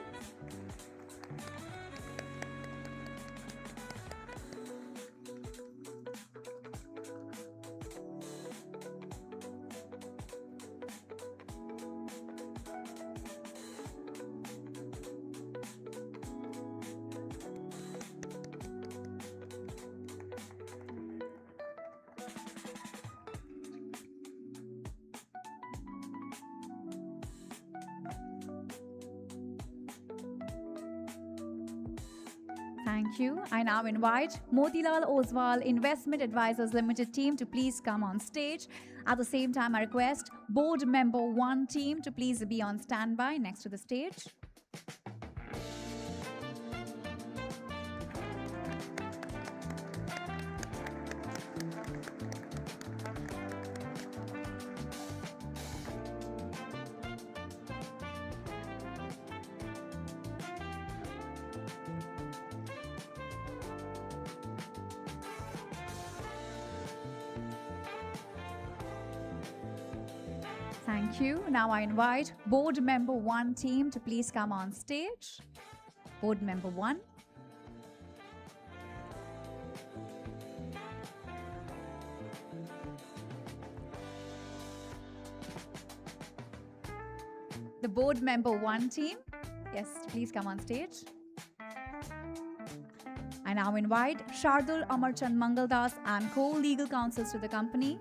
Thank you. I now invite Motilal Oswal Investment Advisors Limited team to please come on stage. At the same time, I request Board Member 1 team to please be on standby next to the stage. Thank you. Now I invite Board Member 1 team to please come on stage. Board Member 1. The Board Member 1 team. Yes, please come on stage. I now invite Shardul Amarchand Mangaldas and co-legal counsels to the company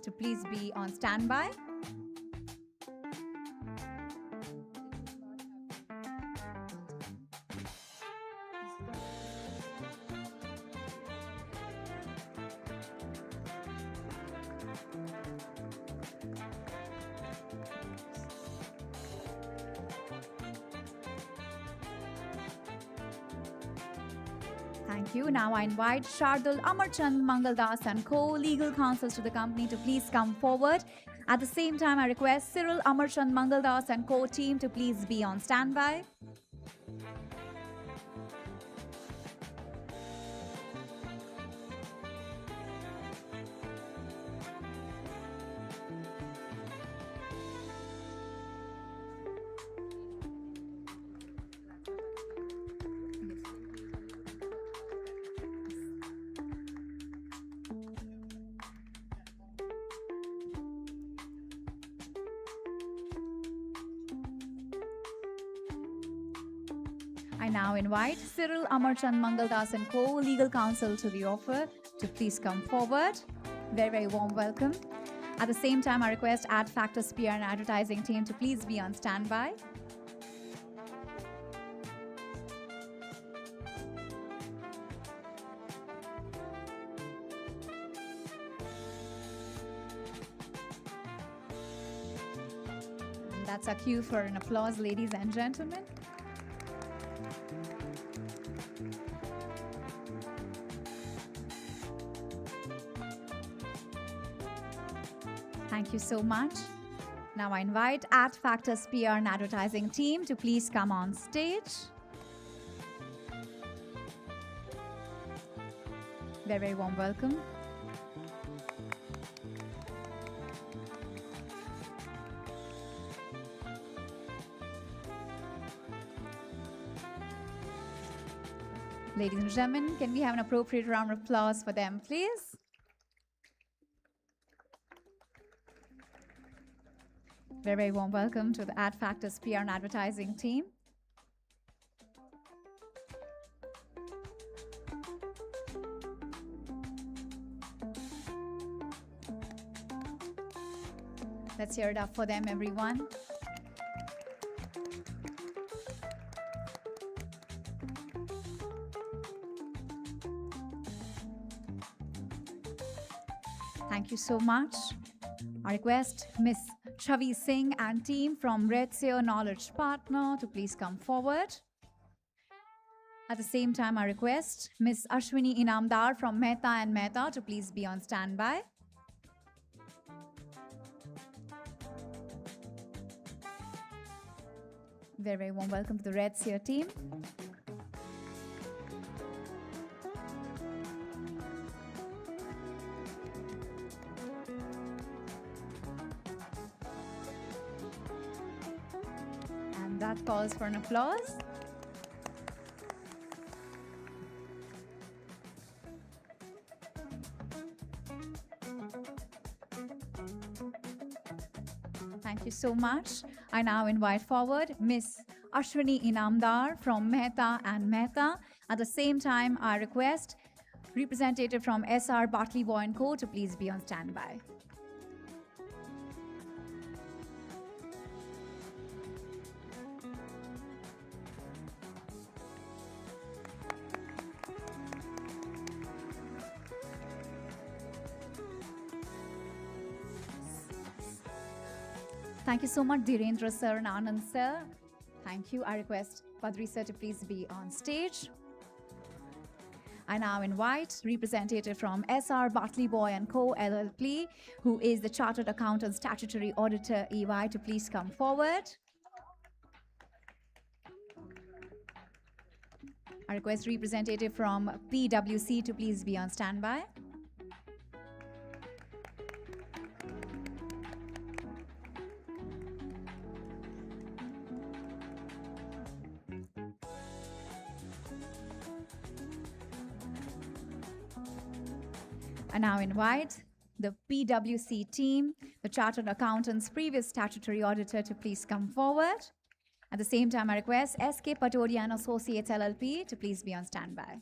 to please be on standby. Thank you. Now I invite Shardul Amarchand Mangaldas and co-legal counsels to the company to please come forward. At the same time, I request Cyril Amarchand Mangaldas and co-team to please be on standby. I now invite Cyril Amarchand Mangaldas and co-legal counsel to the offer to please come forward. Very, very warm welcome. At the same time, I request Ad Factors PR and advertising team to please be on standby. That's our cue for an applause, ladies and gentlemen. Thank you so much. Now I invite Ad Factors PR and Advertising team to please come on stage. Very, very warm welcome. Ladies and gentlemen, can we have an appropriate round of applause for them, please? Very, very warm welcome to the Ad Factors PR and Advertising team. Let's hear it up for them, everyone. Thank you so much. I request Ms. Chavi Singh and team from Red Seer Knowledge Partner to please come forward. At the same time, I request Ms. Ashwini Inamdar from Mehta and Mehta to please be on standby. Very, very warm welcome to the Red Seer team. And that calls for an applause. Thank you so much. I now invite forward Ms. Ashwini Inamdar from Mehta and Mehta. At the same time, I request representative from SR Bartley Boy & Co. to please be on standby. Thank you so much, Dhirendra sir and Anand sir. Thank you. I request Padri sir to please be on stage. I now invite representative from SR Bartley Boy & Co. LLP, who is the Chartered Accountant Statutory Auditor EY, to please come forward. I request representative from PwC to please be on standby. I now invite the PwC team, the Chartered Accountant's previous statutory auditor, to please come forward. At the same time, I request SK Patodia and Associates LLP to please be on standby.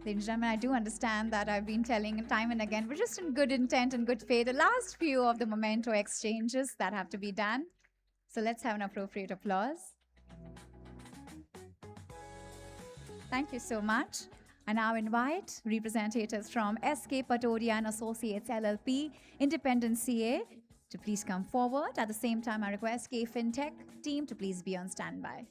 Ladies and gentlemen, I do understand that I've been telling time and again, we're just in good intent and good faith, the last few of the memento exchanges that have to be done. So let's have an appropriate applause. Thank you so much. I now invite representatives from SK Patodia and Associates LLP, Independent CA, to please come forward. At the same time, I request K Fintech team to please be on standby.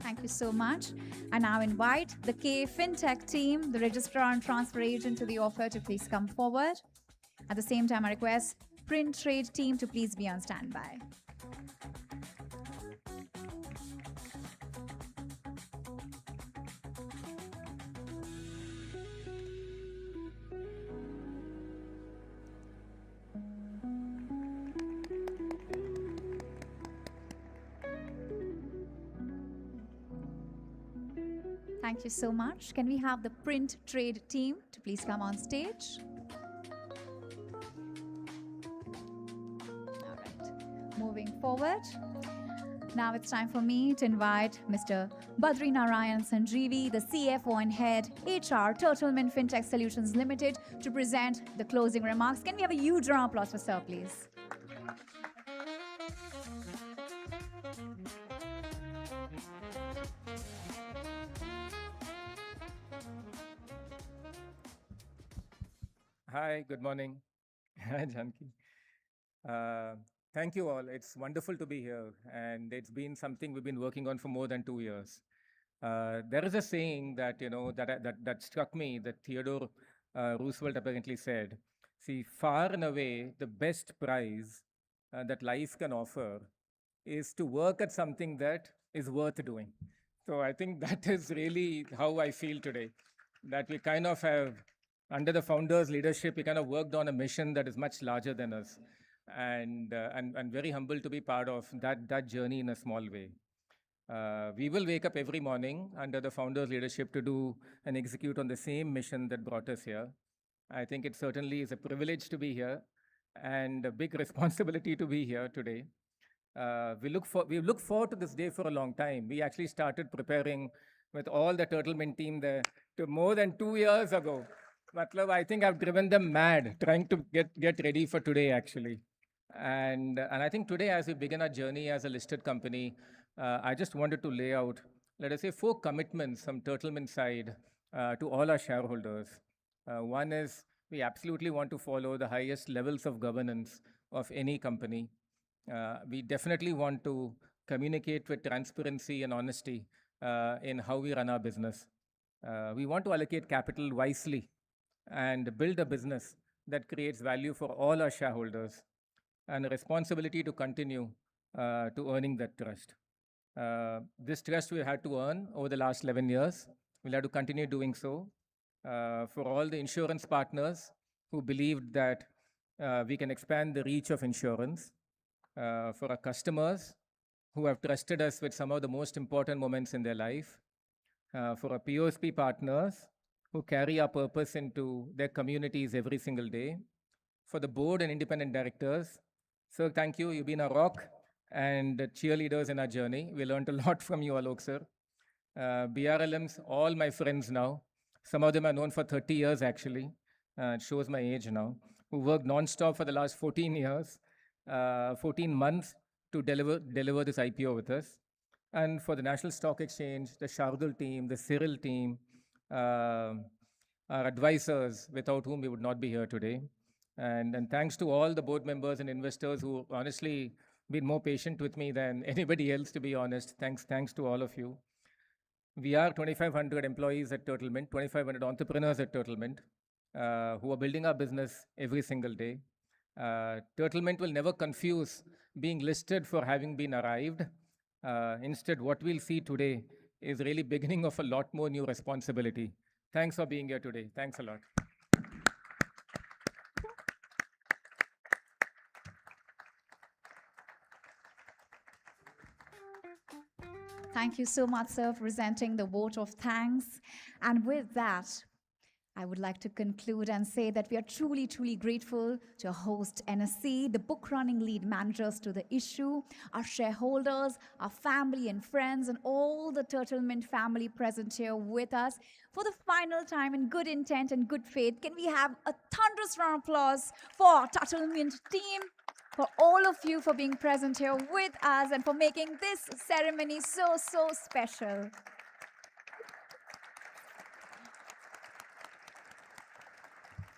Thank you so much. I now invite the K Fintech team, the registrar and transfer agent to the offer, to please come forward. At the same time, I request print trade team to please be on standby. Thank you so much. Can we have the print trade team to please come on stage? All right. Moving forward, Now it's time for me to invite Mr. Badri Narayan Sanjeevi, the CFO and Head HR, Turtlemint Fintech Solutions Limited, to present the closing remarks. Can we have a huge round of applause for Sir, please? Hi, good morning. Hi, Janki. Thank you all. It's wonderful to be here, and it's been something we've been working on for more than 2 years. There is a saying that that struck me that Theodore Roosevelt apparently said. See, far and away, the best prize that life can offer is to work at something that is worth doing. So I think that is really how I feel today. That we kind of have, under the founder's leadership, we kind of worked on a mission that is much larger than us, and very humbled to be part of that journey in a small way. We will wake up every morning under the founder's leadership to do and execute on the same mission that brought us here. I think it certainly is a privilege to be here and a big responsibility to be here today. We look forward to this day for a long time. We actually started preparing with all the Turtlemint team there to more than 2 years ago. Matlab, I think I've driven them mad trying to get ready for today, actually. And I think today, as we begin our journey as a listed company, I just wanted to lay out, let us say, 4 commitments from Turtlemint side to all our shareholders. One is we absolutely want to follow the highest levels of governance of any company. We definitely want to communicate with transparency and honesty in how we run our business. We want to allocate capital wisely and build a business that creates value for all our shareholders, and a responsibility to continue to earning that trust. This trust we had to earn over the last 11 years. We'll have to continue doing so. For all the insurance partners who believed that we can expand the reach of insurance, for our customers who have trusted us with some of the most important moments in their life, for our POSP partners who carry our purpose into their communities every single day, for the board and independent directors. Sir, thank you. You've been a rock and cheerleaders in our journey. We learned a lot from you, Alok sir. BRLMs, all my friends now. Some of them are known for 30 years actually. It shows my age now. Who worked non-stop for the last 14 years, 14 months to deliver this IPO with us. And for the National Stock Exchange, the Shardul team, the Cyril team, our advisors, without whom we would not be here today. And thanks to all the board members and investors who honestly been more patient with me than anybody else, to be honest. Thanks to all of you. We are 2,500 employees at Turtlemint, 2,500 entrepreneurs at Turtlemint, who are building our business every single day. Turtlemint will never confuse being listed for having been arrived. Instead, what we'll see today is really beginning of a lot more new responsibility. Thanks for being here today. Thanks a lot. Thank you so much, sir, for presenting the vote of thanks. And with that, I would like to conclude and say that we are truly, truly grateful to host NSC, the book running lead managers to the issue, our shareholders, our family and friends, and all the Turtlemint family present here with us. For the final time, in good intent and good faith, can we have a thunderous round of applause for our Turtlemint team, for all of you for being present here with us and for making this ceremony so, so special.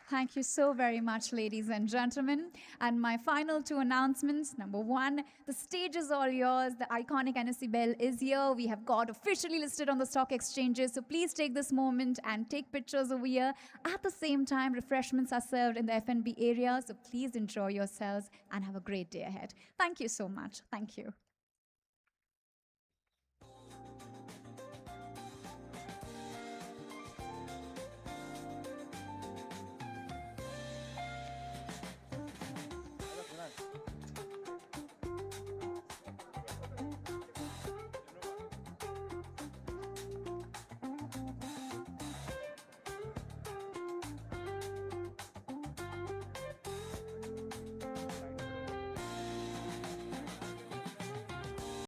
Thank you so very much, ladies and gentlemen. And my final 2 announcements. Number 1, the stage is all yours. The iconic NSE bell is here. We have got officially listed on the stock exchanges. So please take this moment and take pictures over here. At the same time, refreshments are served in the F&B area. So please enjoy yourselves and have a great day ahead. Thank you so much. Thank you.